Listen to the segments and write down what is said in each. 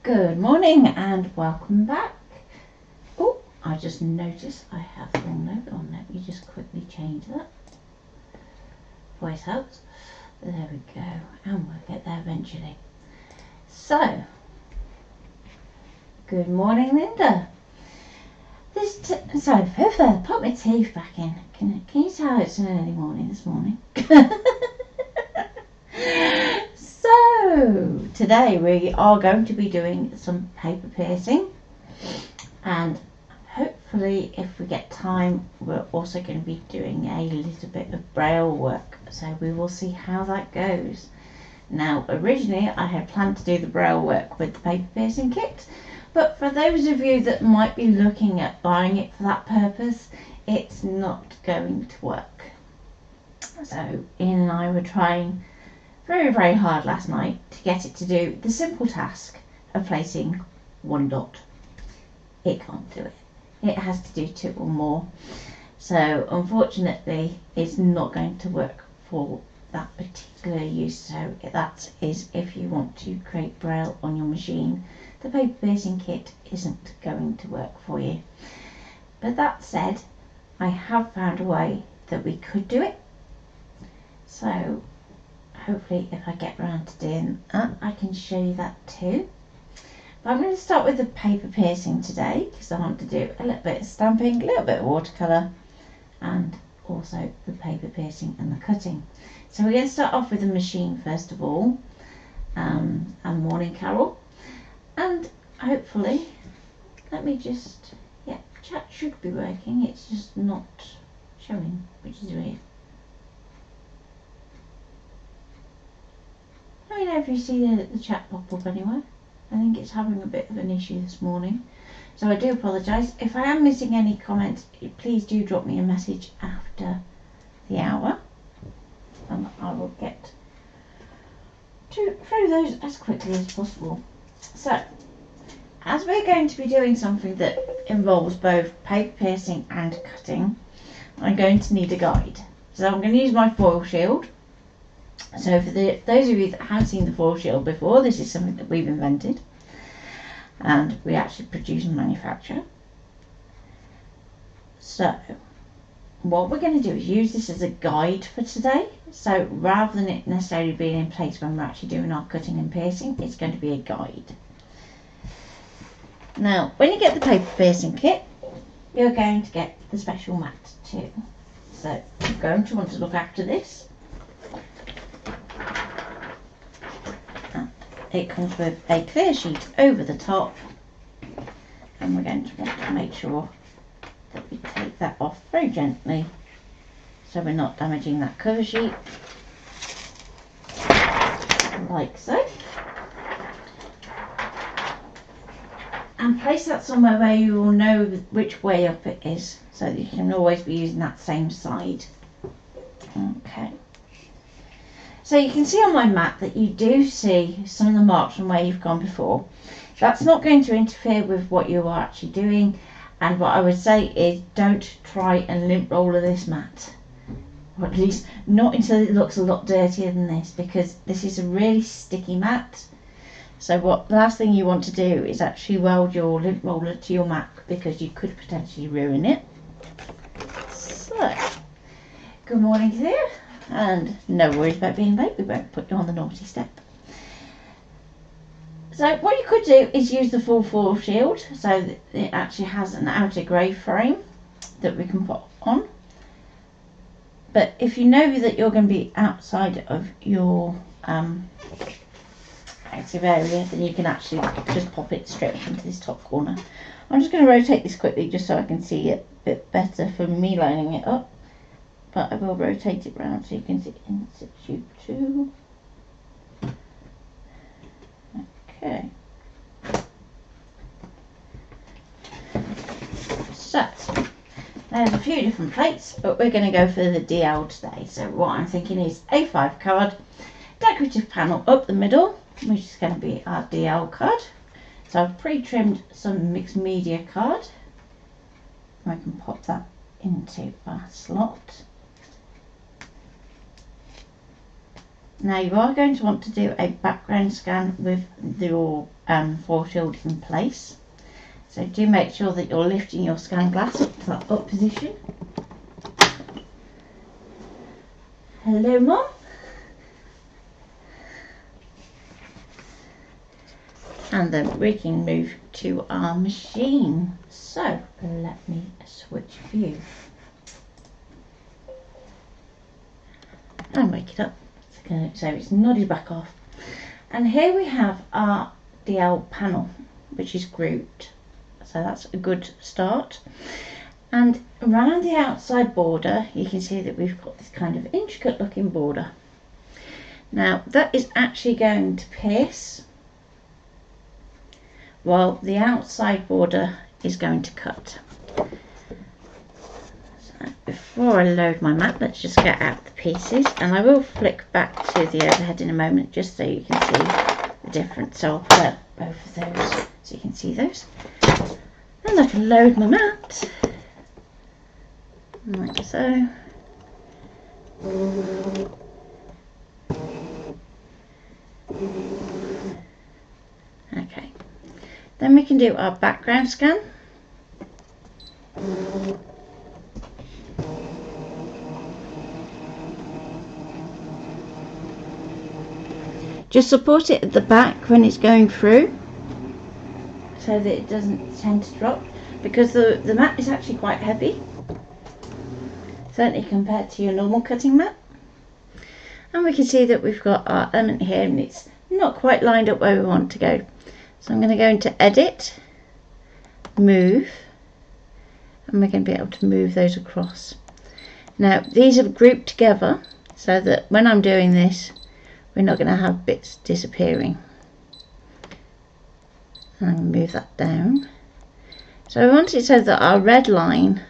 Good morning and welcome back. Oh, I just noticed I have the wrong note on. Let me just quickly change that. Voice helps. There we go, and we'll get there eventually. So, good morning, Linda. Sorry, put my teeth back in. Can you tell it's an early morning this morning? So, today we are going to be doing some paper piercing, and hopefully if we get time we're also going to be doing a little bit of braille work, so we will see how that goes. Now originally I had planned to do the braille work with the paper piercing kit, but for those of you that might be looking at buying it for that purpose, it's not going to work. So Ian and I were trying very hard last night to get it to do the simple task of placing one dot. It can't do it. It has to do two or more. So unfortunately it's not going to work for that particular use. So that is if you want to create braille on your machine, the paper piercing kit isn't going to work for you. But that said, I have found a way that we could do it. So hopefully if I get around to doing that I can show you that too. But I'm going to start with the paper piercing today because I want to do a little bit of stamping, a little bit of watercolour, and also the paper piercing and the cutting. So we're going to start off with the machine first of all, and Morning Carol, and hopefully, let me just, yeah, chat should be working, it's just not showing, which is weird. Let me know if you see the chat pop up anywhere. I think it's having a bit of an issue this morning. So I do apologise. If I am missing any comments, please do drop me a message after the hour. And I will get through those as quickly as possible. So, as we're going to be doing something that involves both paper piercing and cutting, I'm going to need a guide. So I'm going to use my foil shield. So for those of you that have seen the foil shield before, this is something that we've invented and we actually produce and manufacture. So what we're going to do is use this as a guide for today. So rather than it necessarily being in place when we're actually doing our cutting and piercing, it's going to be a guide. Now when you get the paper piercing kit, you're going to get the special mat too. So you're going to want to look after this. It comes with a clear sheet over the top, and we're going to want to make sure that we take that off very gently so we're not damaging that cover sheet, like so, and place that somewhere where you will know which way up it is so that you can always be using that same side. Okay. So you can see on my mat that you do see some of the marks from where you've gone before. That's not going to interfere with what you are actually doing, and what I would say is don't try and lint roller this mat, or at least not until it looks a lot dirtier than this, because this is a really sticky mat. So what the last thing you want to do is actually weld your lint roller to your mat, because you could potentially ruin it. So good morning to you. And no worries about being late, we won't put you on the naughty step. So what you could do is use the full foil shield, so that it actually has an outer grey frame that we can put on. But if you know that you're going to be outside of your active area, then you can actually just pop it straight up into this top corner. I'm just going to rotate this quickly just so I can see it a bit better for me lining it up. But I will rotate it round so you can see in situ too. Okay. So, there's a few different plates, but we're going to go for the DL today. So what I'm thinking is A5 card, decorative panel up the middle, which is going to be our DL card. So I've pre-trimmed some mixed media card. I can pop that into our slot. Now you are going to want to do a background scan with your foreshield in place. So do make sure that you're lifting your scan glass up to that up position. Hello, Mum. And then we can move to our machine. So let me switch view and wake it up so it's nodded back off. And here we have our DL panel, which is grouped, so that's a good start. And around the outside border you can see that we've got this kind of intricate looking border. Now that is actually going to pierce, while the outside border is going to cut. So before I load my mat, let's just get out the pieces, and I will flick back to the overhead in a moment just so you can see the difference. So I'll put out both of those so you can see those. And I can load my mat like so. Okay. Then we can do our background scan. Just support it at the back when it's going through so that it doesn't tend to drop, because the mat is actually quite heavy, certainly compared to your normal cutting mat. And we can see that we've got our element here and it's not quite lined up where we want to go. So I'm going to go into Edit, Move, and we're going to be able to move those across. Now these are grouped together so that when I'm doing this we're not going to have bits disappearing. And I'm going to move that down. So I want it so that our red line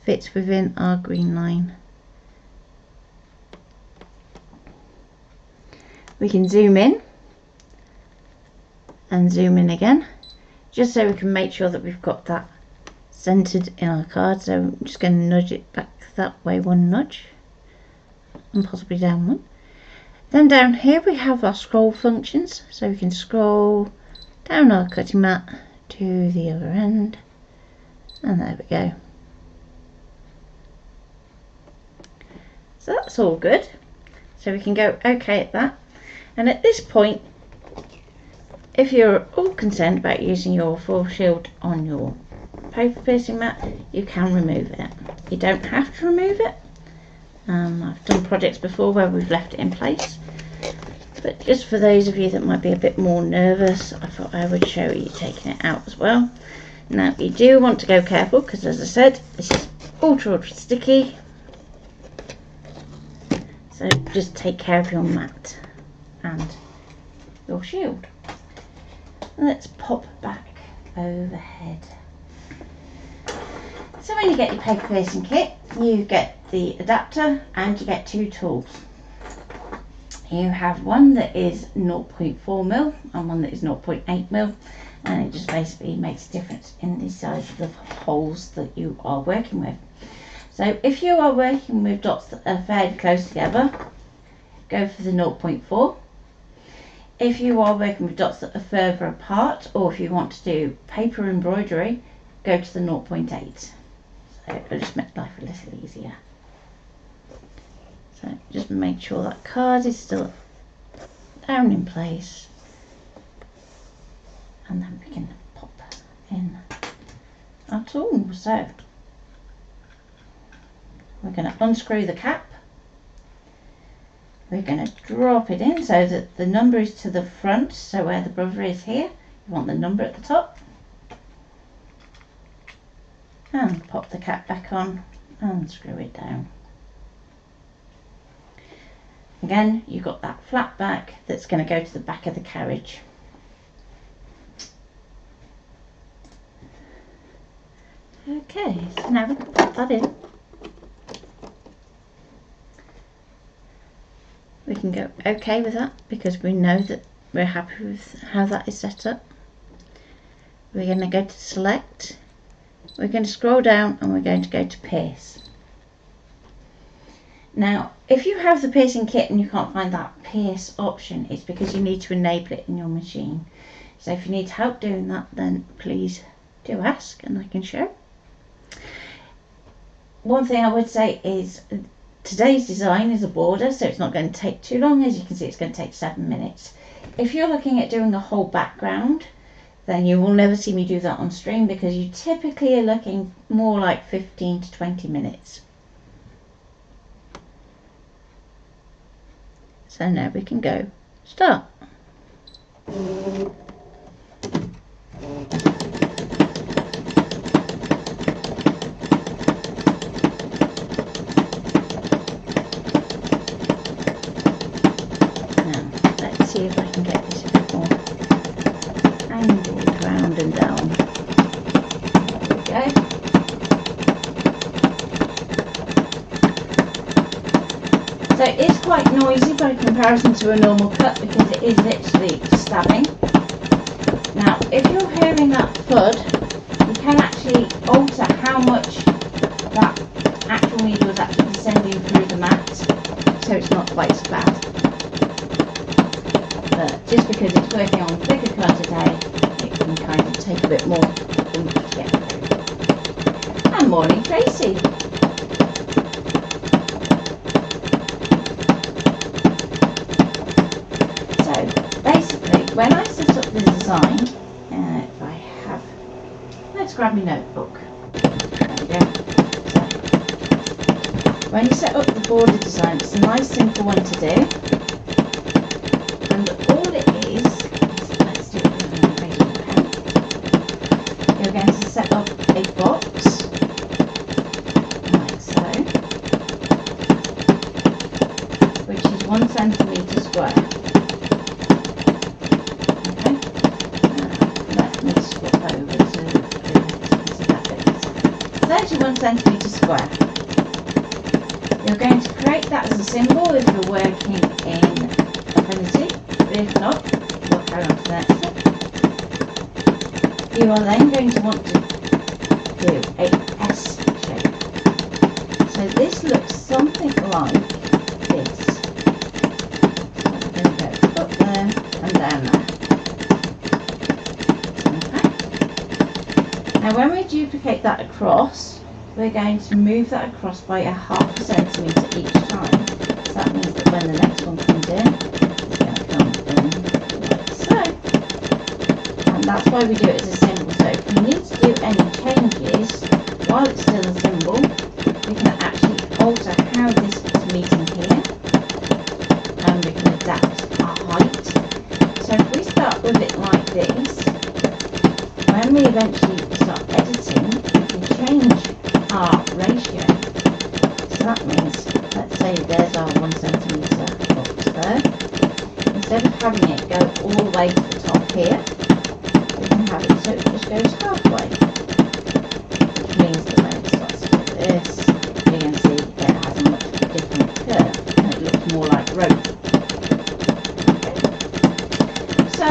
fits within our green line. We can zoom in and zoom in again, just so we can make sure that we've got that centered in our card. So I'm just going to nudge it back that way, one nudge, and possibly down one. Then down here we have our scroll functions, so we can scroll down our cutting mat to the other end, and there we go. So that's all good. So we can go OK at that. And at this point, if you're all concerned about using your foreshield on your paper piercing mat, you can remove it. You don't have to remove it. I've done projects before where we've left it in place, but just for those of you that might be a bit more nervous, I thought I would show you taking it out as well. Now you do want to go careful, because as I said, this is ultra sticky, so just take care of your mat and your shield. Let's pop back overhead. So when you get your paper piercing kit, you get the adapter and you get two tools. You have one that is 0.4mm and one that is 0.8mm, and it just basically makes a difference in the size of the holes that you are working with. So if you are working with dots that are fairly close together, go for the 0.4. If you are working with dots that are further apart, or if you want to do paper embroidery, go to the 0.8. So it'll just make life a little easier. So just make sure that card is still down in place, and then we can pop in our tool. So we're going to unscrew the cap. We're going to drop it in so that the number is to the front, so where the brother is here, you want the number at the top. And pop the cap back on and screw it down. Again, you've got that flat back that's going to go to the back of the carriage. Okay, so now we can pop that in. We can go OK with that because we know that we're happy with how that is set up. We're going to go to select, we're going to scroll down and we're going to go to pierce. Now, if you have the piercing kit and you can't find that pierce option, it's because you need to enable it in your machine. So if you need help doing that, then please do ask and I can show. One thing I would say is today's design is a border, so it's not going to take too long. As you can see, it's going to take 7 minutes. If you're looking at doing a whole background, then you will never see me do that on stream, because you typically are looking more like 15 to 20 minutes. So now we can go start. See if I can get this a bit more angled round and down. There we go. So it is quite noisy by comparison to a normal cut, because it is literally stabbing. Now, if you're hearing that thud, you can actually alter how much that actual needle is actually descending through the mat, so it's not quite so bad. Just because it's working on thicker cut today, it can kind of take a bit more to get through. And morning, Tracy. So basically, when I set up the design, if I have, let's grab my notebook. There we go. So, when you set up the border design, it's a nice simple one to do. And all it is, let's do it with a regular pen. You're going to set up a box, like so, which is 1 centimetre square. Okay, let me swap over to see that bit. 31 centimetre square. You're going to create that as a symbol if you're working in Affinity. If not, we'll carry on to the next step. You are then going to want to do a S shape. So this looks something like this. So we're going to go up there and down there. Okay. Now when we duplicate that across, we're going to move that across by 0.5 centimetre each time. So that means that when the next one comes in, that's why we do it as a symbol. So if we need to do any changes while it's still a symbol, we can actually alter how this is meeting here, and we can adapt our height. So if we start with it like this, when we eventually start editing, we can change our ratio. So that means, let's say there's our 1 centimetre box there. Instead of having it go all the way to the top here, have it so it just goes halfway, which means that when it starts to do this, you can see it has a much different curve and it looks more like rope. Okay. So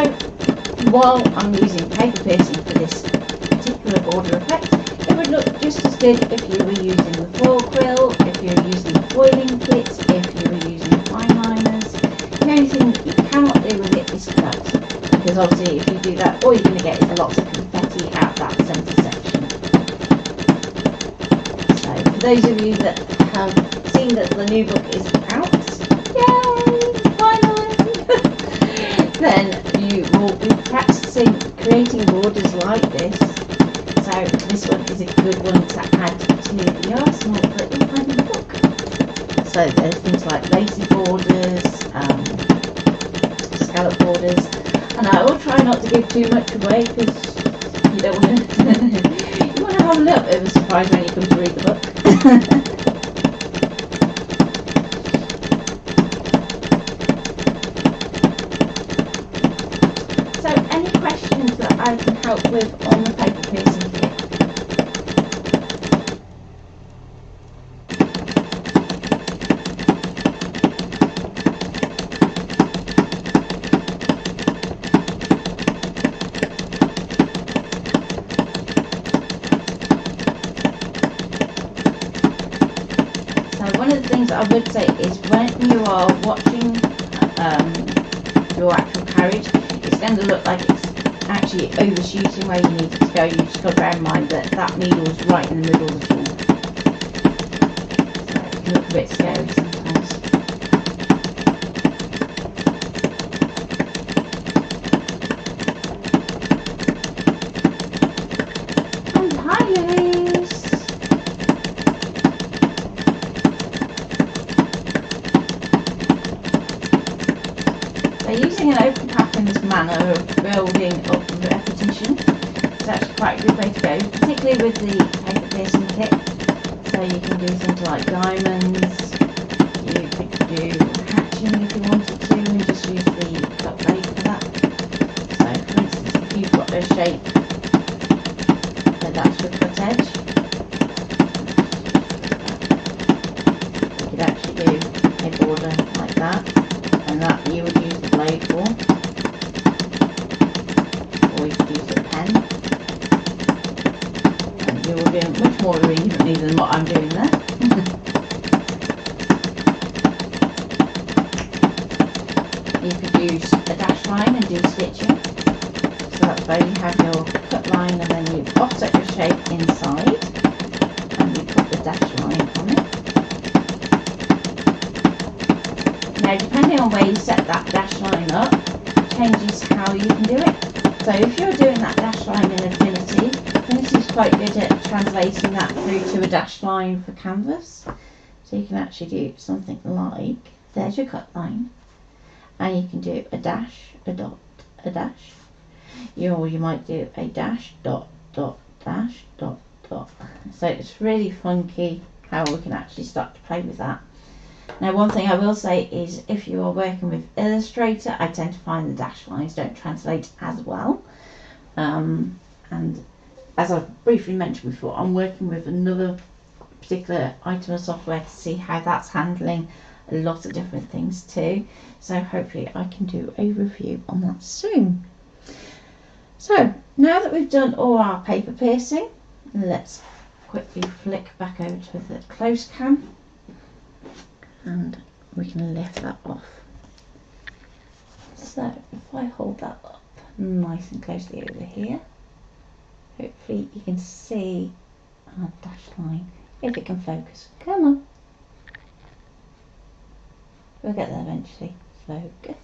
while I'm using paper piercing for this particular border effect, it would look just as good if you were using the foil quill, if you were using the foiling kit, if you were using fine liners. The only thing that you cannot do with it is cut. Because obviously if you do that, all you're going to get is lots of confetti out that centre section. So for those of you that have seen that the new book is out, yay, finally, then you will be practising creating borders like this. So this one is a good one to add to the arsenal that you'll find in the book. So there's things like lacy borders, scallop borders. And I will try not to give too much away, because you don't want to you want to have a little bit of a surprise when you come to read the book. So any questions that I can help with on the paper piercing kit? things I would say is when you are watching your actual carriage, it's going to look like it's actually overshooting where you need it to go. You just got to bear in mind that that needle is right in the middle of the tool. So it can look a bit scary sometimes. And hi Louise! So using an open path in this manner of building up repetition is actually quite a good way to go, particularly with the paper piercing kit. So you can do things like diamonds, you could do hatching if you wanted to, and just use the cut blade for that. So for instance, if you've got a shape, then that's your cut edge. You could actually do a border like that, and that you would use the blade for. Or you could use a pen. And you will do much more evenly than what I'm doing there. You could use a dash line and do stitching. So that's where you have your cut line and then you offset your shape inside and you put the dash line on it. Now depending on where you set that dash line up, changes how you can do it. So if you're doing that dash line in Affinity, Affinity is quite good at translating that through to a dash line for canvas. So you can actually do something like, there's your cut line, and you can do a dash, a dot, a dash. Or you might do a dash, dot, dot, dash, dot, dot. So it's really funky how we can actually start to play with that. Now one thing I will say is if you are working with Illustrator, I tend to find the dash lines don't translate as well. And as I've briefly mentioned before, I'm working with another particular item of software to see how that's handling a lot of different things too. So hopefully I can do a review on that soon. So now that we've done all our paper piercing, let's quickly flick back over to the close cam. And we can lift that off. So if I hold that up nice and closely over here, hopefully you can see our dash line, if it can focus. Come on. We'll get there eventually. Focus.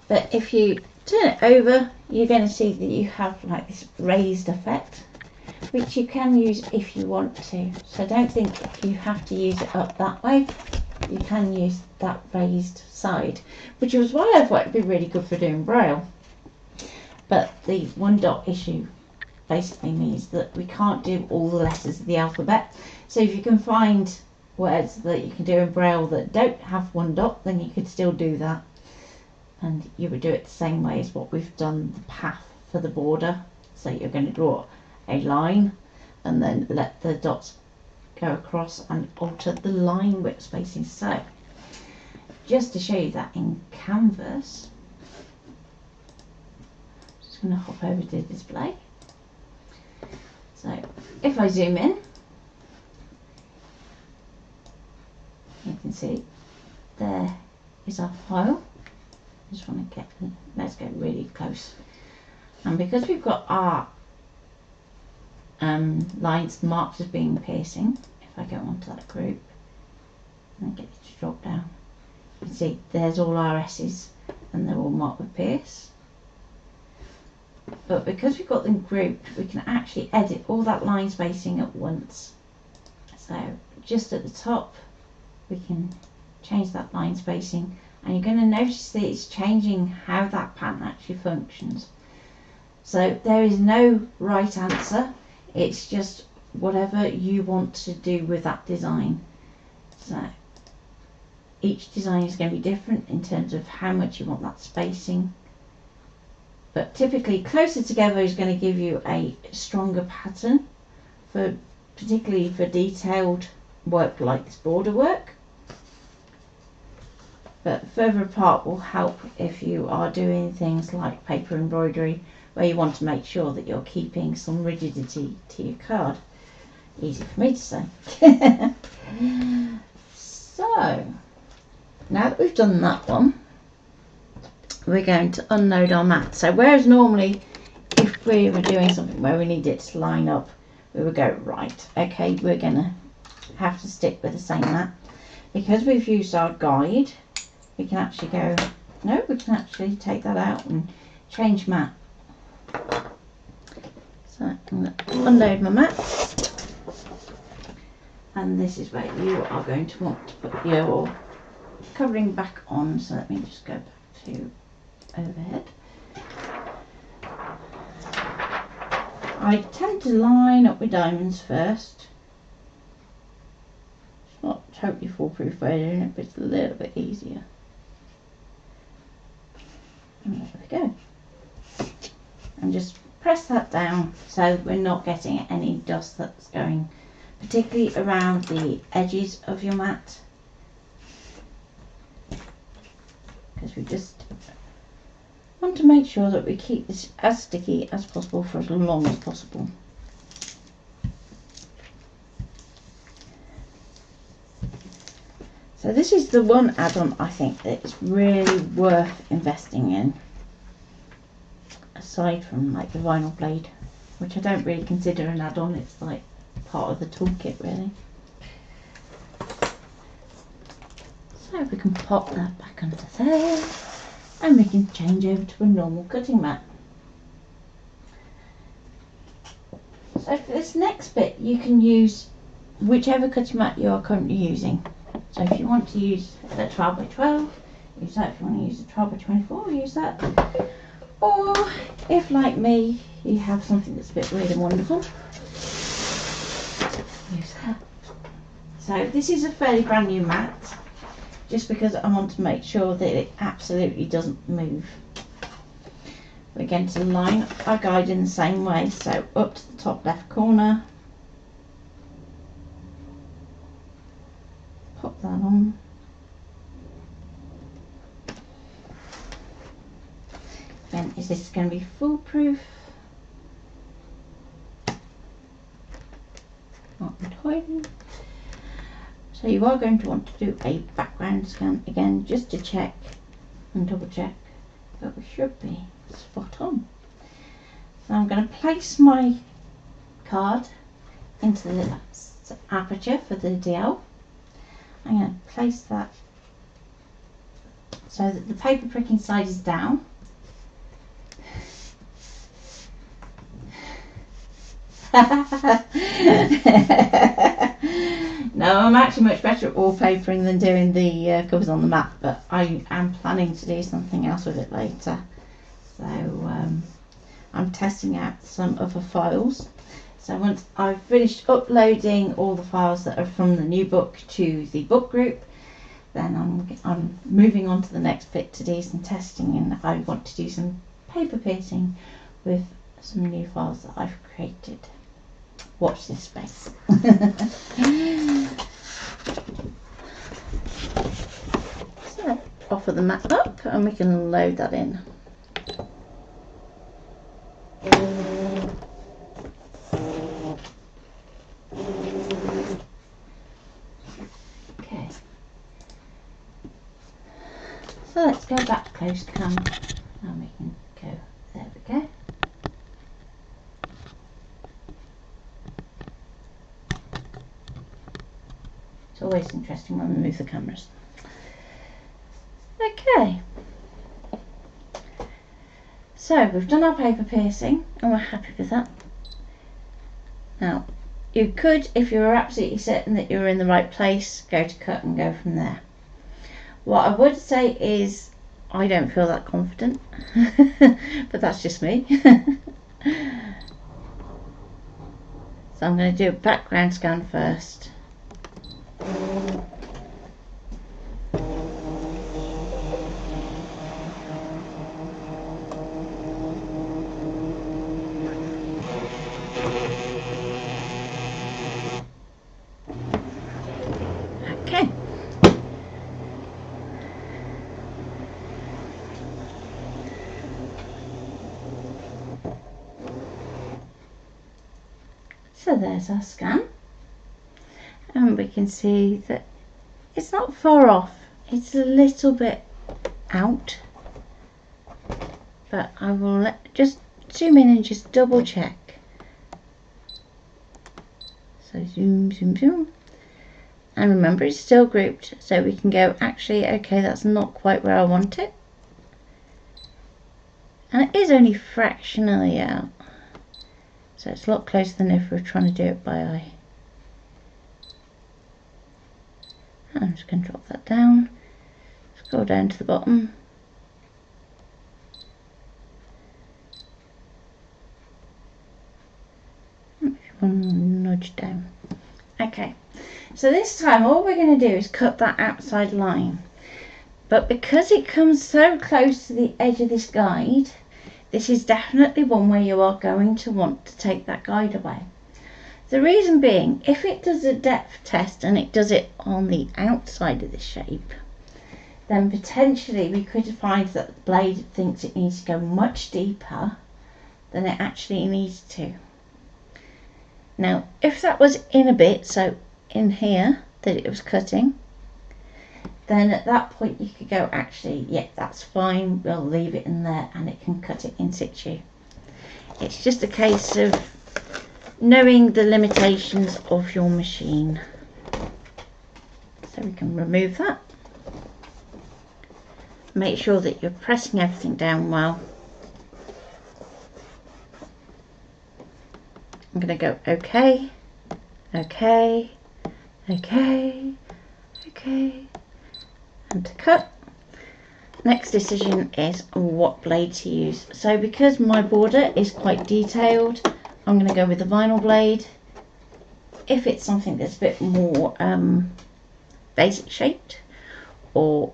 But if you turn it over, you're going to see that you have like this raised effect, which you can use if you want to. So don't think you have to use it up that way. You can use that raised side, which is why I thought it'd be really good for doing Braille. But the one dot issue basically means that we can't do all the letters of the alphabet. So if you can find words that you can do in Braille that don't have one dot, then you could still do that. And you would do it the same way as what we've done the path for the border. So you're going to draw a line and then let the dots go across and alter the line width spacing. So just to show you that in Canvas, I'm just going to hop over to display. So if I zoom in, you can see there is our file. I just want to get, let's get really close. And because we've got our lines marked as being piercing, if I go onto that group and get it to drop down, you can see there's all our S's and they're all marked with pierce. But because we've got them grouped, we can actually edit all that line spacing at once. So just at the top we can change that line spacing, and you're going to notice that it's changing how that pattern actually functions. So there is no right answer, it's just whatever you want to do with that design. So each design is going to be different in terms of how much you want that spacing, but typically closer together is going to give you a stronger pattern, for particularly for detailed work like this border work. But further apart will help if you are doing things like paper embroidery, where you want to make sure that you're keeping some rigidity to your card. Easy for me to say. now that we've done that one, we're going to unload our mat. So whereas normally if we were doing something where we need it to line up, we would go, right, okay, we're going to have to stick with the same mat. Because we've used our guide, we can actually go, no, we can actually take that out and change mat. So I'm going to unload my mat, and this is where you are going to want to put your covering back on. So let me just go back to overhead. I tend to line up with diamonds first. It's not totally foolproof way of doing it, but it's a little bit easier. And there we go. And just press that down so we're not getting any dust that's going particularly around the edges of your mat, because we just want to make sure that we keep this as sticky as possible for as long as possible. So this is the one add-on I think that is really worth investing in, aside from like the vinyl blade, which I don't really consider an add-on. It's like part of the toolkit really. So we can pop that back under there, and we can change over to a normal cutting mat. So for this next bit, you can use whichever cutting mat you are currently using. So if you want to use a 12 by 12, use that. If you want to use a 12 by 24, use that. Or if, like me, you have something that's a bit weird and wonderful, use that. So this is a fairly brand new mat, just because I want to make sure that it absolutely doesn't move. We're going to line our guide in the same way, so up to the top left corner, pop that on. Again, is this going to be foolproof? Not entirely. So you are going to want to do a background scan again, just to check and double check that we should be spot on. So I'm going to place my card into the aperture for the DL. I'm going to place that so that the paper pricking side is down. No, I'm actually much better at wallpapering than doing the covers on the mat, but I am planning to do something else with it later. So I'm testing out some other files. So once I've finished uploading all the files that are from the new book to the book group, then I'm moving on to the next bit to do some testing, and I want to do some paper piercing with some new files that I've created. Watch this space. So offer the mat up and we can load that in. Okay. So let's go back to close cam and we can go, there we go. It's always interesting when we move the cameras. Okay. So we've done our paper piercing and we're happy with that. Now, you could, if you were absolutely certain that you were in the right place, go to cut and go from there. What I would say is, I don't feel that confident, but that's just me. So I'm going to do a background scan first. Okay. So there's our scan, and we can see that it's not far off it's a little bit out, but I will just zoom in and just double check. So zoom, zoom, zoom. And remember, it's still grouped, so we can go, actually, okay, that's not quite where I want it. And it is only fractionally out. So it's a lot closer than if we were trying to do it by eye. I'm just going to drop that down, scroll down to the bottom. If you want to nudge down. Okay, so this time all we're going to do is cut that outside line. But because it comes so close to the edge of this guide, this is definitely one where you are going to want to take that guide away. The reason being, if it does a depth test and it does it on the outside of the shape, then potentially we could find that the blade thinks it needs to go much deeper than it actually needs to. Now, if that was in a bit, so in here, that it was cutting, then at that point you could go, actually, yeah, that's fine, we'll leave it in there and it can cut it in situ. It's just a case of knowing the limitations of your machine. So we can remove that. Make sure that you're pressing everything down well. I'm going to go okay, okay, okay, okay, and to cut. Next decision is what blade to use. So because my border is quite detailed, I'm going to go with the vinyl blade. If it's something that's a bit more basic shaped, or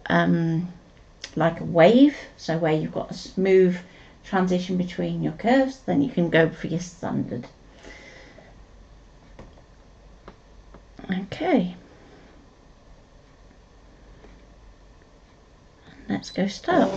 like a wave, so where you've got a smooth transition between your curves, then you can go for your standard. Okay, let's go start.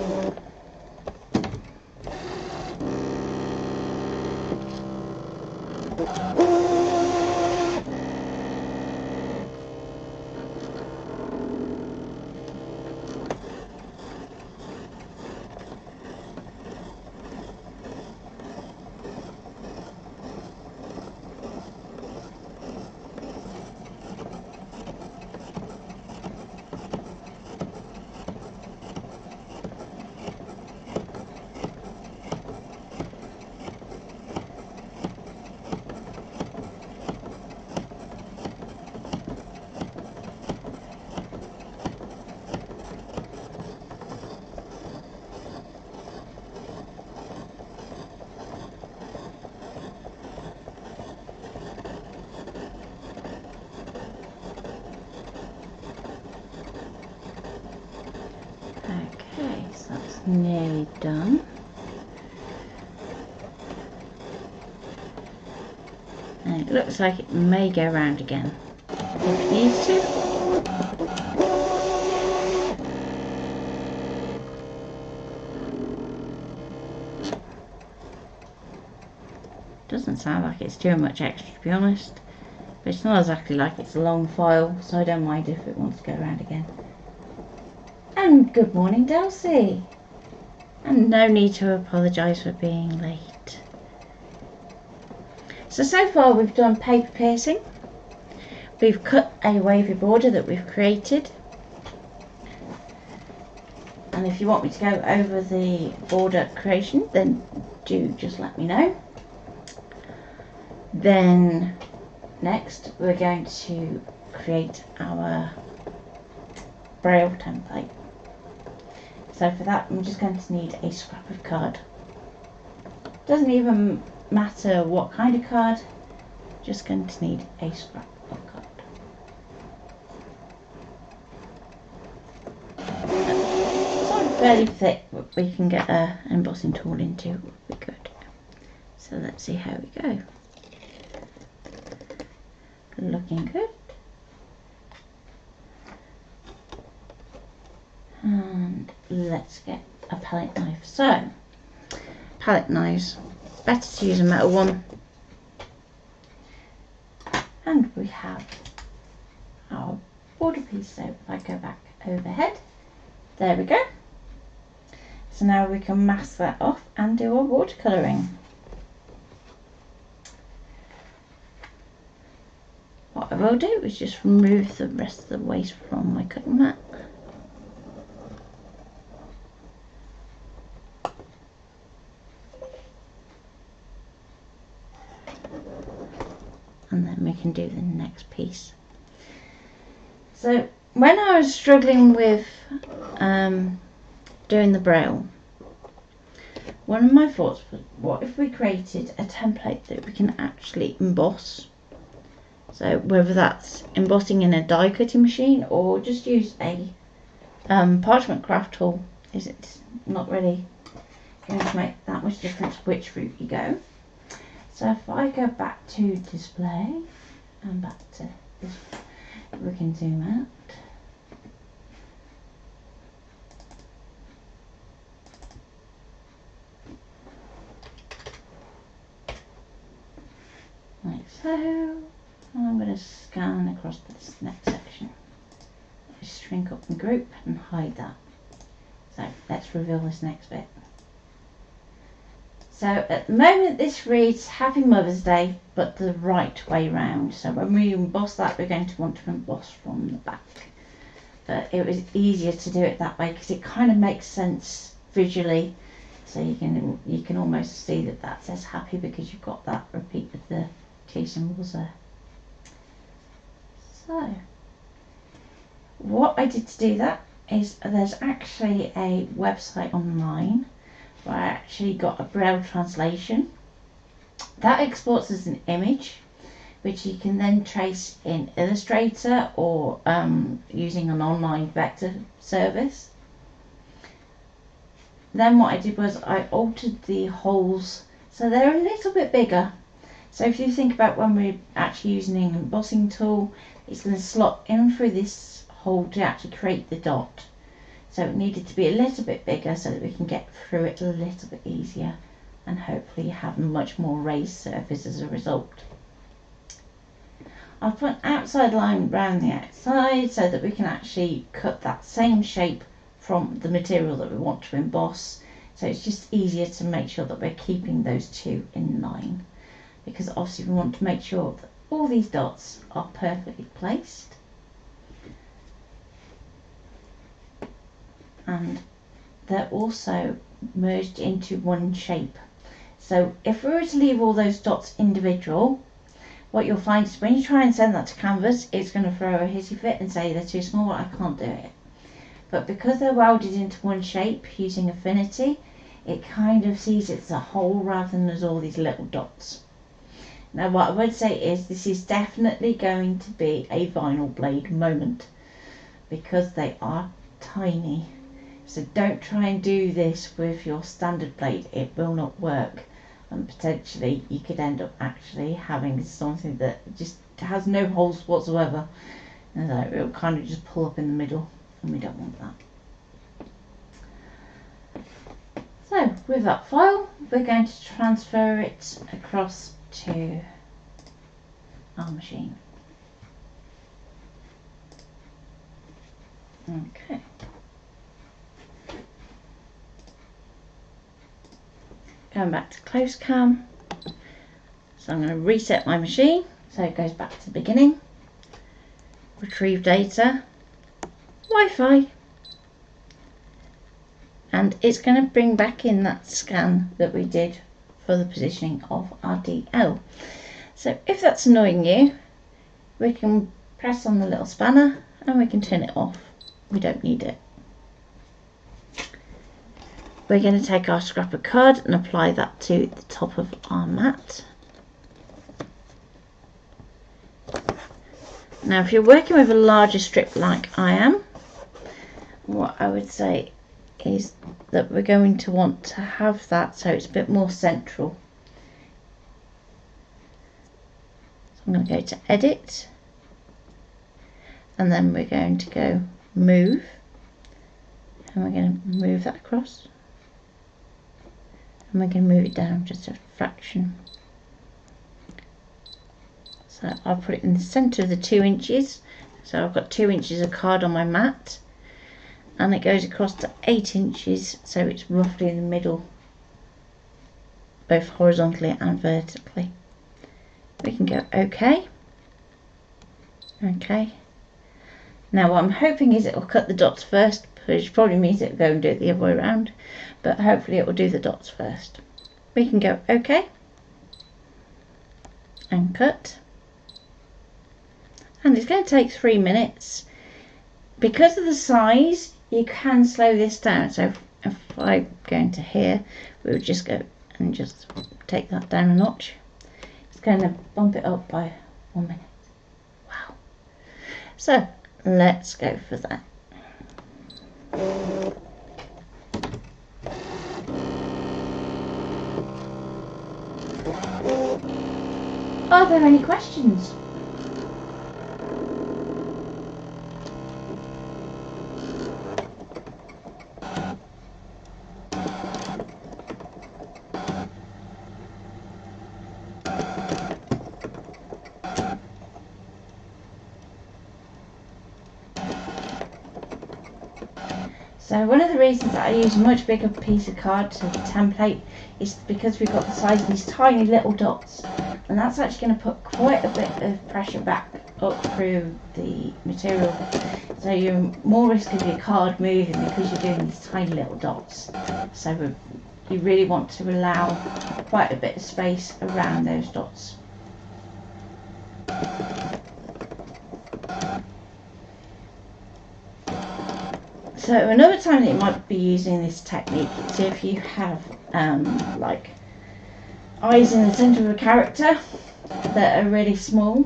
Okay, so that's nearly done. And it looks like it may go round again if it needs to. Doesn't sound like it's too much extra, to be honest, but it's not exactly like it's a long file, so I don't mind if it wants to go around again. And good morning, Delcy, and no need to apologise for being late. So far we've done paper piercing, we've cut a wavy border that we've created, and if you want me to go over the border creation, then do just let me know. Then next we're going to create our Braille template. So for that I'm just going to need a scrap of card. Doesn't even matter what kind of card, just going to need a scrap of card. It's fairly thick, but we can get an embossing tool into, would be good. So let's see how we go. Looking good. And let's get a palette knife. So, palette knives, better to use a metal one. And we have our border piece. So if I go back overhead. There we go. So now we can mask that off and do our watercolouring. What I will do is just remove the rest of the waste from my cutting mat. And then we can do the next piece. So when I was struggling with doing the Braille, one of my thoughts was, what if we created a template that we can actually emboss? So whether that's embossing in a die cutting machine or just use a parchment craft tool, it's not really going to make that much difference which route you go. So if I go back to display and back to this, we can zoom out. Like so. And I'm going to scan across this next section. Just shrink up and group and hide that. So let's reveal this next bit. So at the moment this reads Happy Mother's Day, but the right way round. So when we emboss that, we're going to want to emboss from the back. But it was easier to do it that way because it kind of makes sense visually. So you can almost see that that says happy because you've got that repeat of the key symbols there. So what I did to do that is there's actually a website online where I actually got a Braille translation that exports as an image, which you can then trace in Illustrator or using an online vector service. Then what I did was I altered the holes so they're a little bit bigger. So if you think about when we're actually using an embossing tool, it's going to slot in through this hole to actually create the dot. So it needed to be a little bit bigger so that we can get through it a little bit easier and hopefully have a much more raised surface as a result. I'll put an outside line around the outside so that we can actually cut that same shape from the material that we want to emboss. So it's just easier to make sure that we're keeping those two in line, because obviously we want to make sure that all these dots are perfectly placed and they're also merged into one shape. So if we were to leave all those dots individual, what you'll find is when you try and send that to canvas, it's going to throw a hissy fit and say they're too small, I can't do it. But because they're welded into one shape using affinity, it kind of sees it as a whole rather than as all these little dots. Now what I would say is this is definitely going to be a vinyl blade moment because they are tiny. So don't try and do this with your standard blade, it will not work, and potentially you could end up actually having something that just has no holes whatsoever, and so it'll kind of just pull up in the middle, and we don't want that. So with that file, we're going to transfer it across to our machine. Okay. Going back to close cam. So I'm going to reset my machine so it goes back to the beginning. Retrieve data, Wi-Fi, and it's going to bring back in that scan that we did for the positioning of our DL. So if that's annoying you, we can press on the little spanner and we can turn it off. We don't need it. We're going to take our scrap of card and apply that to the top of our mat. Now if you're working with a larger strip like I am, what I would say is that we're going to want to have that so it's a bit more central. So I'm going to go to edit and then we're going to go move and we're going to move that across. And we're going to move it down just a fraction. So I'll put it in the centre of the 2 inches. So I've got 2 inches of card on my mat. and it goes across to 8 inches, so it's roughly in the middle, both horizontally and vertically. We can go OK. OK. Now what I'm hoping is it will cut the dots first, which probably means it will go and do it the other way around, but hopefully it will do the dots first. We can go OK and cut, and it's going to take 3 minutes. Because of the size, you can slow this down, so if I go into here, we would just go and just take that down a notch. It's going to bump it up by 1 minute. Wow. So let's go for that. Are there any questions? So one of the reasons that I use a much bigger piece of card to the template is because we've got the size of these tiny little dots, and that's actually going to put quite a bit of pressure back up through the material. So you're more risk of your card moving because you're doing these tiny little dots. So you really want to allow quite a bit of space around those dots. So another time that you might be using this technique is if you have like eyes in the centre of a character that are really small.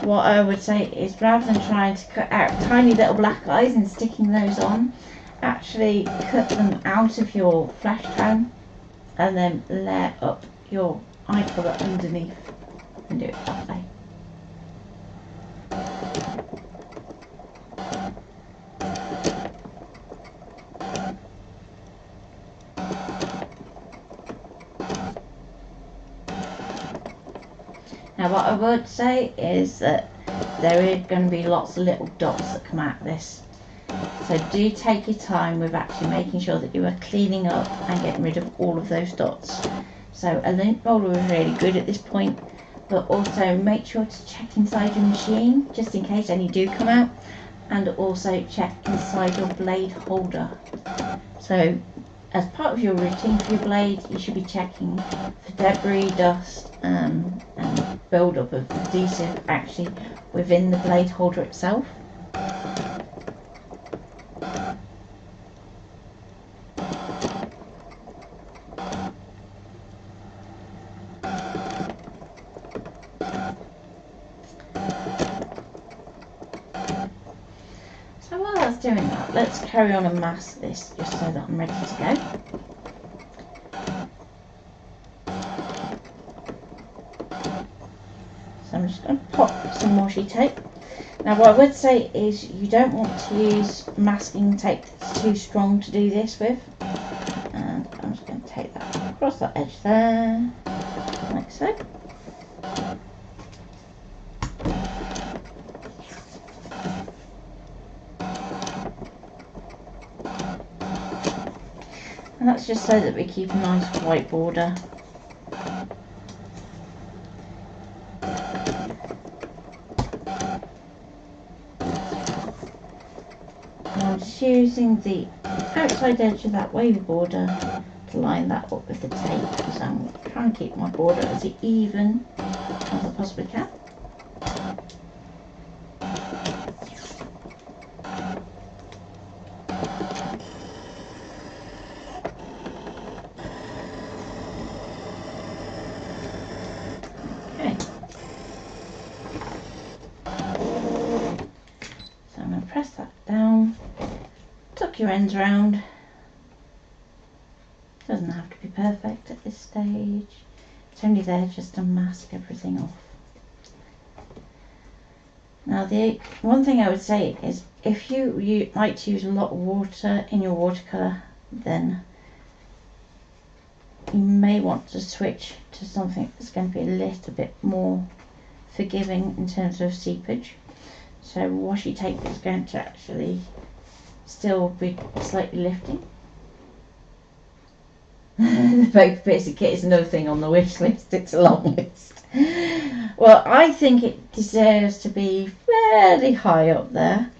What I would say is, rather than trying to cut out tiny little black eyes and sticking those on, actually cut them out of your flesh tone and then layer up your eye colour underneath and do it that way. Now what I would say is that there are going to be lots of little dots that come out of this. So do take your time with actually making sure that you are cleaning up and getting rid of all of those dots. So a lint roller is really good at this point, but also make sure to check inside your machine just in case any do come out, and also check inside your blade holder. So as part of your routine for your blade, you should be checking for debris, dust and build up of adhesive actually within the blade holder itself. So while that's doing that, let's carry on and mask this just so that I'm ready to go. So I'm just going to pop some washi tape. Now what I would say is you don't want to use masking tape that's too strong to do this with. And I'm just going to take that across that edge there, like so. And that's just so that we keep a nice white border. And I'm just using the outside edge of that wavy border to line that up with the tape, because I'm trying to keep my border as even as I possibly can. Press that down, tuck your ends around. Doesn't have to be perfect at this stage, it's only there just to mask everything off. Now the one thing I would say is, if you like to use a lot of water in your watercolour, then you may want to switch to something that's going to be a little bit more forgiving in terms of seepage. So washi tape is going to actually still be slightly lifting. The paper piercing kit is another thing on the wish list. It's a long list. Well, I think it deserves to be fairly high up there.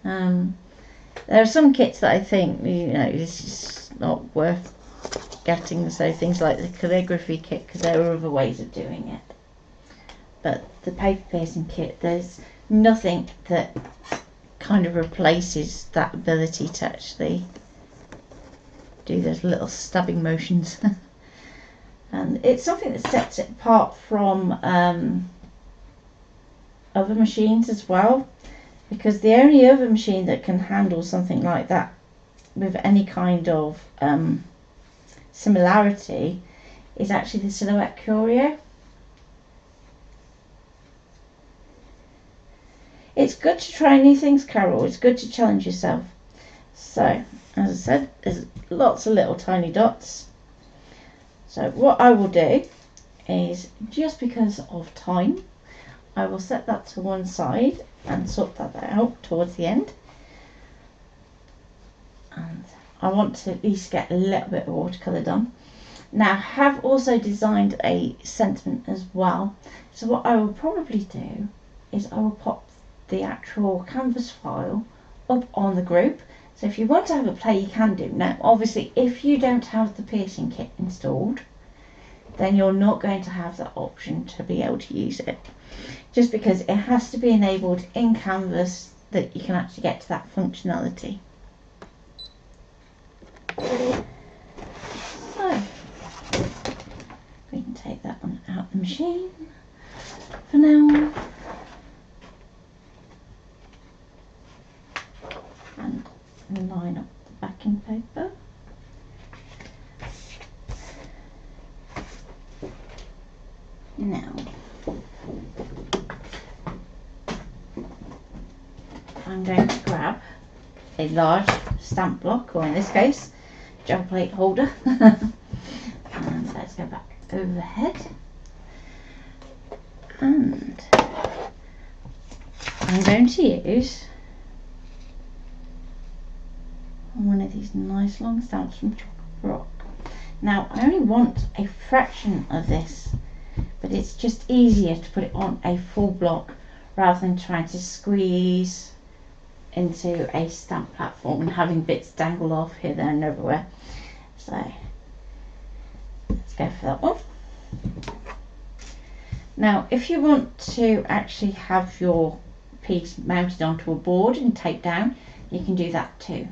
There are some kits that I think, you know, it's just not worth getting, so things like the calligraphy kit, because there are other ways of doing it. But the paper piercing kit, there's nothing that kind of replaces that ability to actually do those little stabbing motions. And it's something that sets it apart from other machines as well, because the only other machine that can handle something like that with any kind of similarity is actually the Silhouette Curio. It's good to try new things, Carol. It's good to challenge yourself. So, as I said, there's lots of little tiny dots. So what I will do is, just because of time, I will set that to one side and sort that out towards the end. And I want to at least get a little bit of watercolour done. Now, I have also designed a sentiment as well. So what I will probably do is I will pop the actual canvas file up on the group. So if you want to have a play, you can do. Now, obviously, if you don't have the piercing kit installed, then you're not going to have that option to be able to use it. Just because it has to be enabled in Canvas that you can actually get to that functionality. So, we can take that one out the machine for now. And line up the backing paper. Now, I'm going to grab a large stamp block, or in this case, gel plate holder. And let's go back overhead. And I'm going to use one of these nice long stamps from Chocolate Baroque. Now, I only want a fraction of this, but it's just easier to put it on a full block rather than trying to squeeze into a stamp platform and having bits dangle off here, there and everywhere. So let's go for that one. Now, if you want to actually have your piece mounted onto a board and taped down, you can do that too.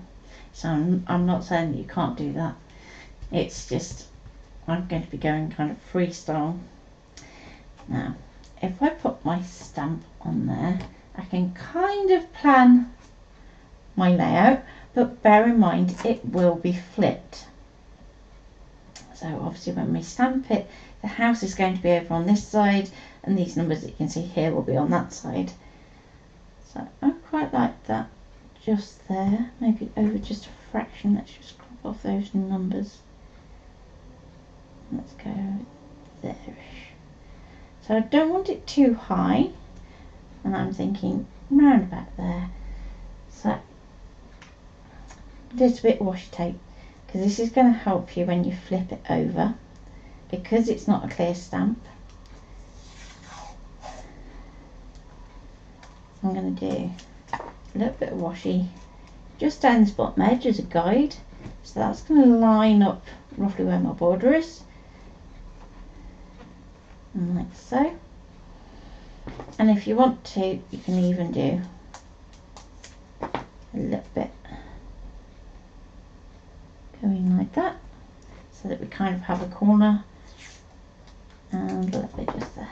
So I'm not saying that you can't do that. It's just, I'm going to be going kind of freestyle. Now, if I put my stamp on there, I can kind of plan my layout, but bear in mind it will be flipped. So obviously when we stamp it, the house is going to be over on this side, and these numbers that you can see here will be on that side. So I quite like that just there, maybe over just a fraction. Let's just crop off those numbers. Let's go there. So I don't want it too high, and I'm thinking round about there. So a little bit of washi tape, because this is going to help you when you flip it over, because it's not a clear stamp. I'm going to do a little bit of washi just down this bottom edge as a guide, so that's going to line up roughly where my border is, and like so. And if you want to, you can even do a little bit going like that, so that we kind of have a corner and a little bit just there.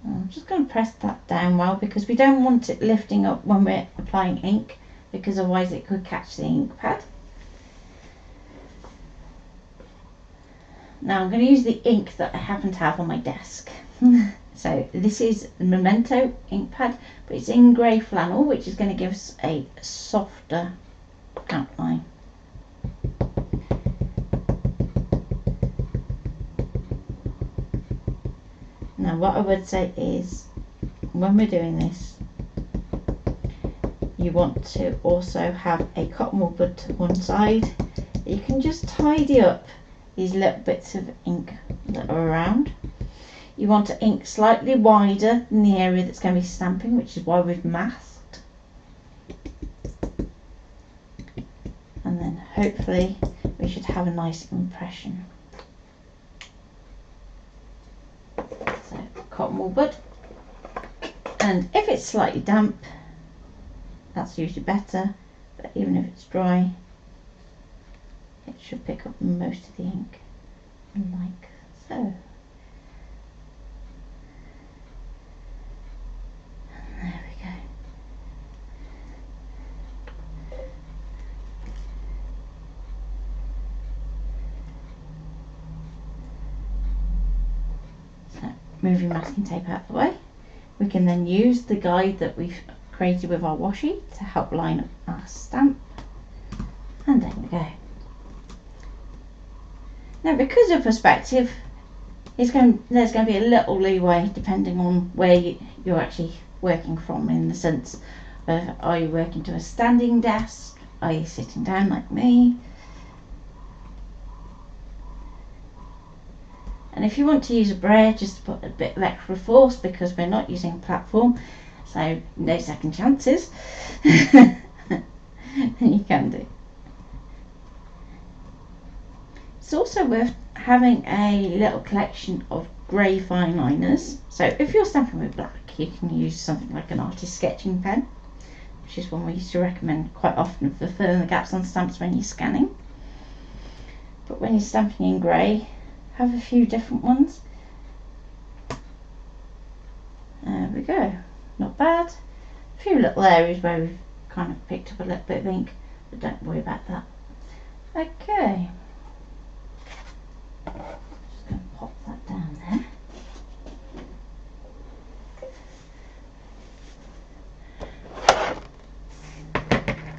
I'm just going to press that down well, because we don't want it lifting up when we're applying ink, because otherwise it could catch the ink pad. Now I'm going to use the ink that I happen to have on my desk. So this is Memento ink pad, but it's in grey flannel, which is going to give us a softer outline. Now And what I would say is, when we're doing this, you want to also have a cotton wool bud to one side. You can just tidy up these little bits of ink that are around. You want to ink slightly wider than the area that's going to be stamping, which is why we've masked. And then hopefully we should have a nice impression. So cotton wool bud, and if it's slightly damp, that's usually better, but even if it's dry, it should pick up most of the ink, like so. There we go. So, move your masking tape out of the way. We can then use the guide that we've created with our washi to help line up our stamp. And there we go. Now, because of perspective, there's going to be a little leeway depending on where you're actually working from, in the sense of, are you working to a standing desk? Are you sitting down like me? And if you want to use a braille, just put a bit of extra force, because we're not using a platform, so no second chances. You can do. It's also worth having a little collection of grey fine liners. So if you're stamping with black, you can use something like an artist sketching pen, which is one we used to recommend quite often for filling the gaps on stamps when you're scanning. But when you're stamping in grey, have a few different ones. There we go, not bad. A few little areas where we've kind of picked up a little bit of ink, but don't worry about that. Okay, just going to pop that down there.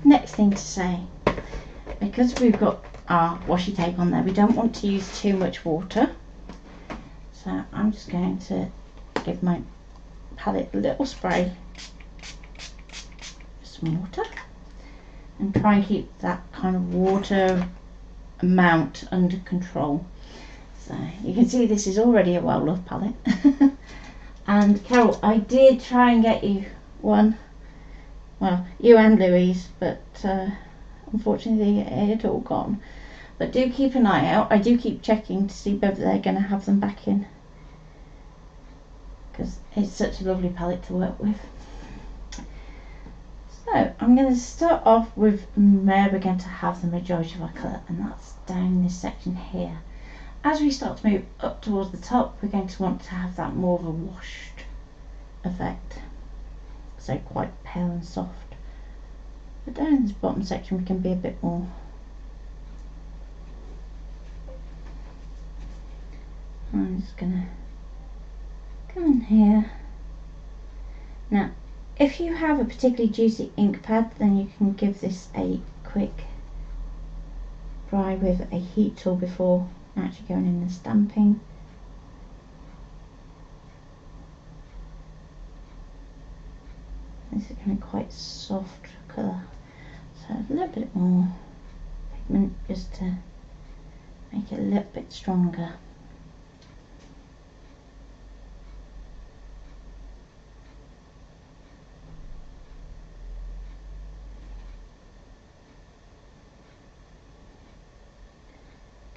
Next thing to say, because we've got our washi tape on there, we don't want to use too much water, so I'm just going to give my palette a little spray with some water and try and keep that kind of water amount under control. So you can see this is already a well loved palette. And Carol, I did try and get you one, well, you and Louise, but unfortunately it had all gone. But do keep an eye out. I do keep checking to see whether they're going to have them back in, because it's such a lovely palette to work with. So I'm going to start off with where we're going to have the majority of our colour, and that's down this section here. As we start to move up towards the top, we're going to want to have that more of a washed effect, so quite pale and soft. But down in this bottom section we can be a bit more. I'm just going to come in here. Now, if you have a particularly juicy ink pad, then you can give this a quick dry with a heat tool before actually going in the stamping. This is going to be quite soft colour, so a little bit more pigment just to make it a little bit stronger.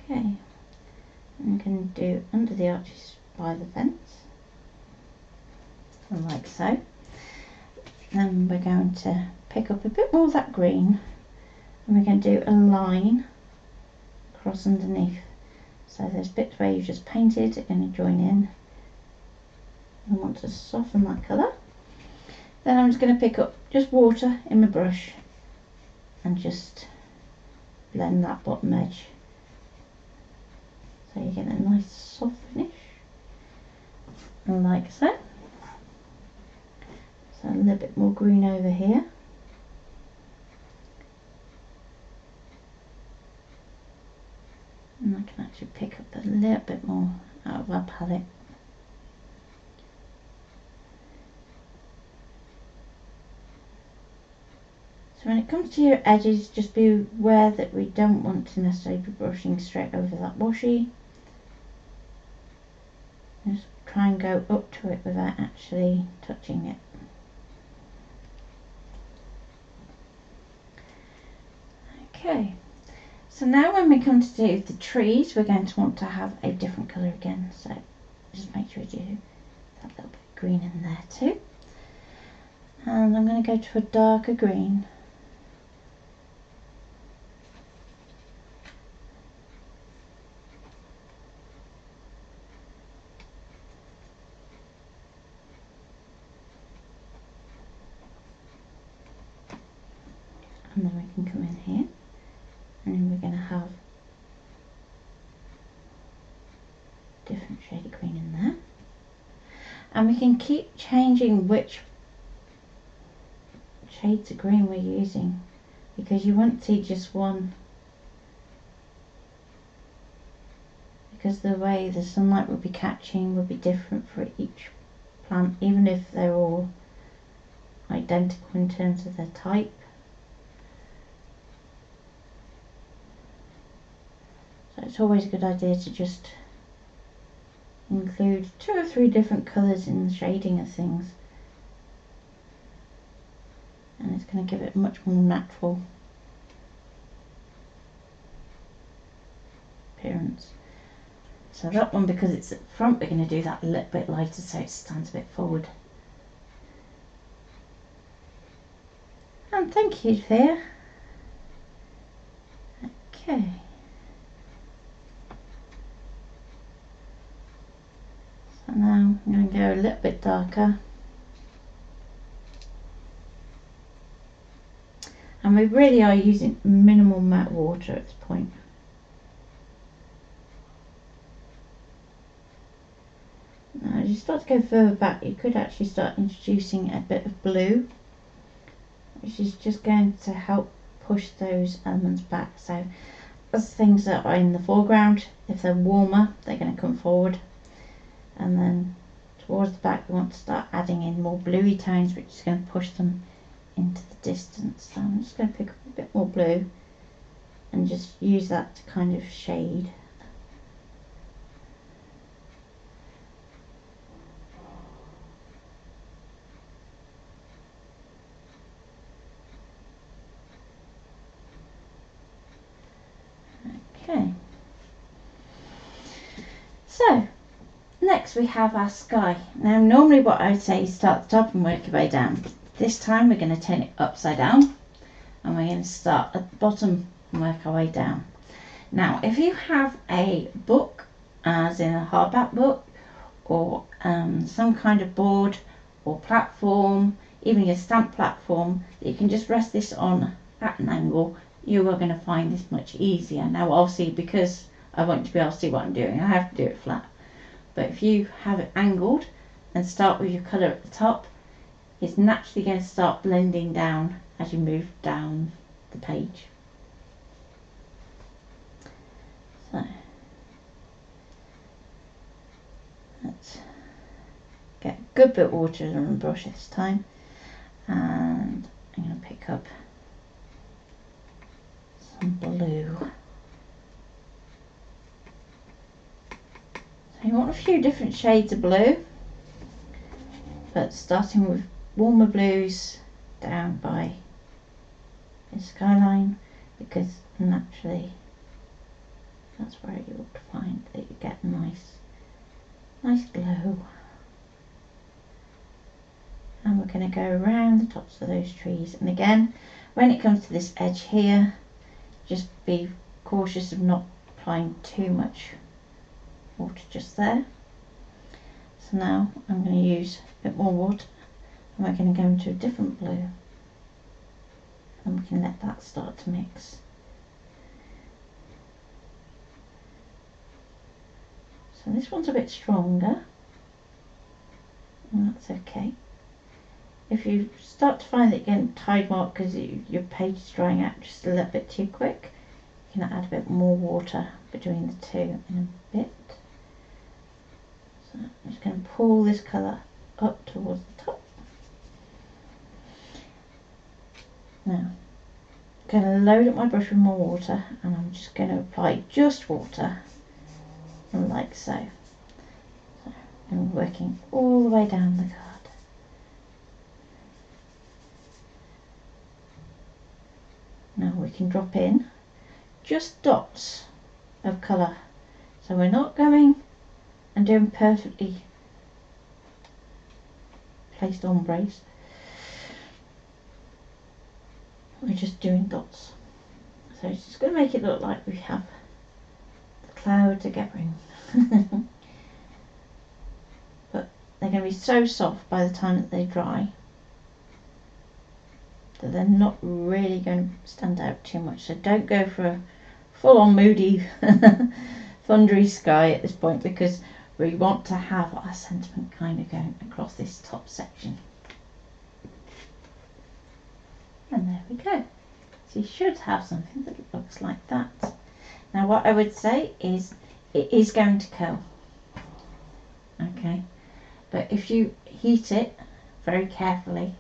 Okay, I'm going to do under the arches by the fence, like so. Then we're going to pick up a bit more of that green, and we're going to do a line across underneath. So there's bits where you've just painted, you're going to join in. I want to soften that colour. Then I'm just going to pick up just water in my brush and just blend that bottom edge, so you get a nice soft finish, like so. So a little bit more green over here. And I can actually pick up a little bit more out of our palette. So when it comes to your edges, just be aware that we don't want to necessarily be brushing straight over that washi. Just try and go up to it without actually touching it. Okay, so now when we come to do the trees, we're going to want to have a different colour again. So just make sure you do that little bit of green in there too. And I'm going to go to a darker green. And then we can come in here, and then we're going to have different shade of green in there. And we can keep changing which shades of green we're using, because you won't see just one, because the way the sunlight will be catching will be different for each plant, even if they're all identical in terms of their type. So it's always a good idea to just include 2 or 3 different colours in the shading of things, and it's going to give it a much more natural appearance. So that one, because it's at the front, we're going to do that a little bit lighter so it stands a bit forward. And thank you, Thea. Okay. So now I'm going to go a little bit darker. And we really are using minimal amount of water at this point. Now as you start to go further back, you could actually start introducing a bit of blue, which is just going to help push those elements back. So as things that are in the foreground, if they're warmer, they're going to come forward. And then towards the back, we want to start adding in more bluey tones, which is going to push them into the distance. So I'm just going to pick up a bit more blue and just use that to kind of shade. Okay. So next we have our sky. Now normally what I would say is start at the top and work your way down. This time we're going to turn it upside down, and we're going to start at the bottom and work our way down. Now if you have a book, as in a hardback book, or some kind of board or platform, even a stamp platform, that you can just rest this on at an angle, you are going to find this much easier. Now obviously, because I want you to be able to see what I'm doing, I have to do it flat. But if you have it angled and start with your colour at the top, it's naturally going to start blending down as you move down the page. So let's get a good bit of water on the brush this time, and I'm going to pick up some blue. So you want a few different shades of blue, but starting with warmer blues down by the skyline, because naturally that's where you will find that you get a nice glow. And we're going to go around the tops of those trees, and again when it comes to this edge here, just be cautious of not applying too much water just there. So now I'm going to use a bit more water, and we're going to go into a different blue, and we can let that start to mix. So this one's a bit stronger, and that's okay. If you start to find that you're getting tide mark because your page is drying out just a little bit too quick, you can add a bit more water between the two in a bit. So I'm just going to pull this colour up towards the top. Now load up my brush with more water, and I'm just going to apply just water, like so. I'm working all the way down the card. Now we can drop in just dots of colour. So we're not going and doing perfectly placed ombres. We're just doing dots. So it's just going to make it look like we have the clouds are gathering. But they're going to be so soft by the time that they dry that they're not really going to stand out too much. So don't go for a full-on moody thundery sky at this point, because we want to have our sentiment kind of going across this top section. And there we go. So you should have something that looks like that. Now what I would say is it is going to curl. Okay, but if you heat it very carefully,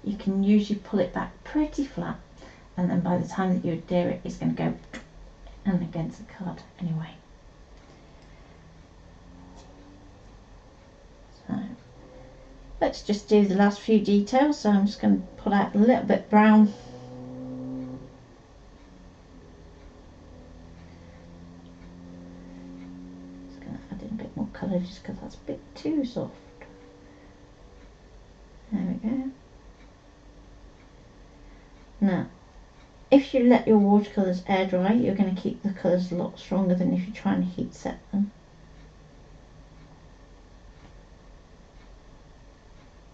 you can usually pull it back pretty flat, and then by the time that you adhere it, it's going to go and against the card anyway. So let's just do the last few details. So I'm just going to pull out a little bit brown. Just going to add in a bit more colour just because that's a bit too soft. There we go. Now, if you let your watercolours air dry, you're going to keep the colours a lot stronger than if you try and heat set them.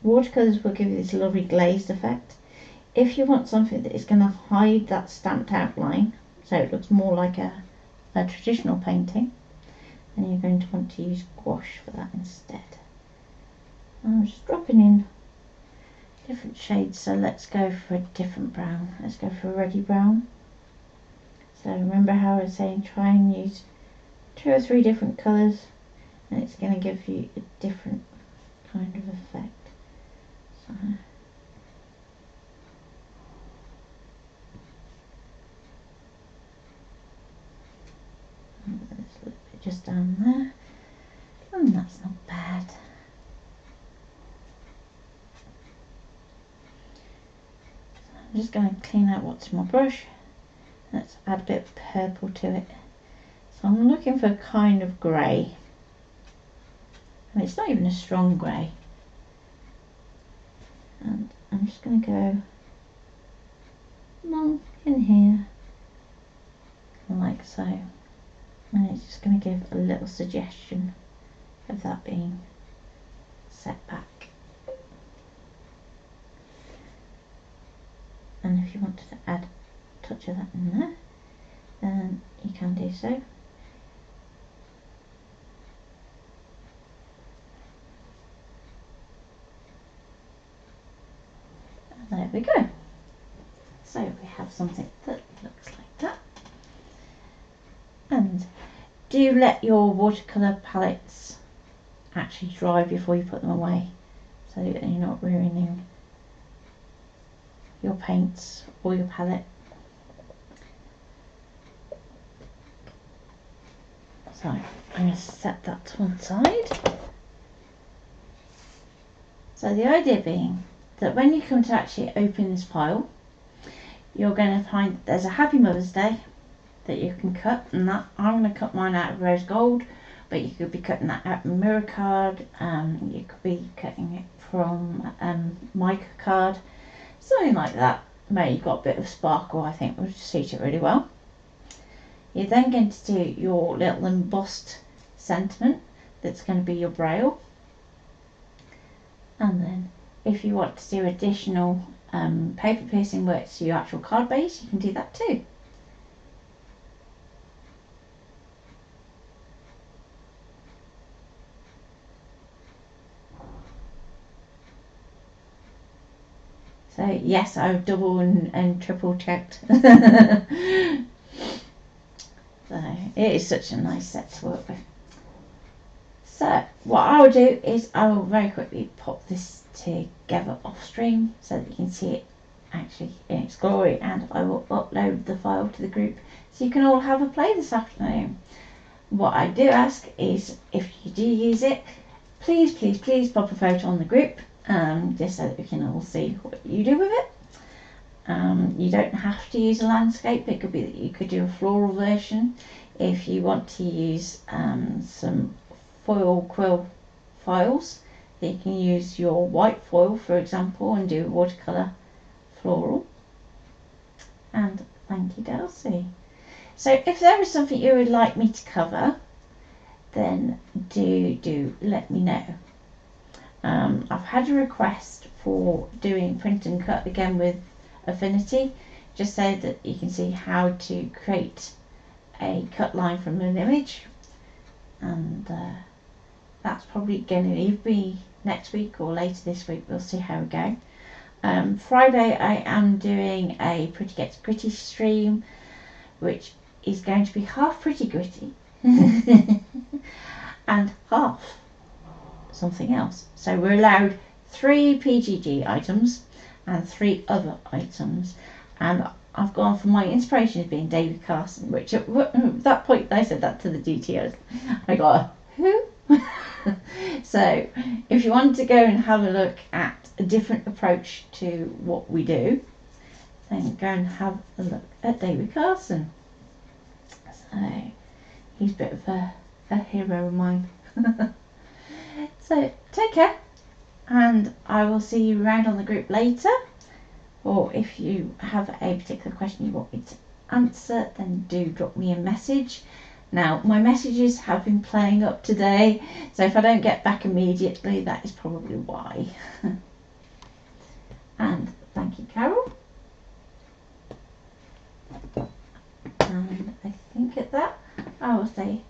Watercolours will give you this lovely glazed effect. If you want something that is going to hide that stamped outline, so it looks more like a traditional painting, then you're going to want to use gouache for that instead. I'm just dropping in different shades, so let's go for a different brown. Let's go for a reddy brown. So remember how I was saying try and use 2 or 3 different colours, and it's going to give you a different kind of effect. So there's a little bit just down there, and that's not bad. I'm just going to clean out what's in my brush. Let's add a bit of purple to it. So I'm looking for a kind of grey. I mean, it's not even a strong grey. And I'm just going to go along in here, like so. And it's just going to give a little suggestion of that being set back. And if you wanted to add a touch of that in there, then you can do so. And there we go. So we have something that looks like that. And do let your watercolour palettes actually dry before you put them away, so that you're not ruining your paints or your palette. So I'm going to set that to one side. So the idea being that when you come to actually open this file, you're going to find that there's a Happy Mother's Day that you can cut, and that I'm going to cut mine out of rose gold, but you could be cutting that out of mirror card, you could be cutting it from mica card, something like that, where you've got a bit of sparkle. I think would suit it really well. You're then going to do your little embossed sentiment that's going to be your braille, and then if you want to do additional paper piercing work to your actual card base, you can do that too. So yes, I've double and triple checked. So it is such a nice set to work with. So what I will do is I will very quickly pop this together off stream so that you can see it actually in its glory, and I will upload the file to the group so you can all have a play this afternoon. What I do ask is, if you do use it, please pop a photo on the group, just so that we can all see what you do with it. You don't have to use a landscape. It could be that you could do a floral version. If you want to use some foil quill files, you can use your white foil, for example, and do watercolour floral. And thank you, Darcy. So if there is something you would like me to cover, then do let me know. I've had a request for doing print and cut again with Affinity, just so that you can see how to create a cut line from an image, and that's probably going to either be next week or later this week. We'll see how we go. Friday I am doing a Pretty Gets Gritty stream, which is going to be half Pretty Gritty and half something else. So we're allowed 3 PGG items and 3 other items, and I've gone for my inspiration as being David Carson, which at that point I said that to the DTOs. I got who? So if you want to go and have a look at a different approach to what we do, then go and have a look at David Carson. So he's a bit of a hero of mine. So take care, and I will see you around on the group later. Or if you have a particular question you want me to answer, then do drop me a message. Now, my messages have been playing up today, so if I don't get back immediately, that is probably why. And thank you, Carol. And I think at that, I will say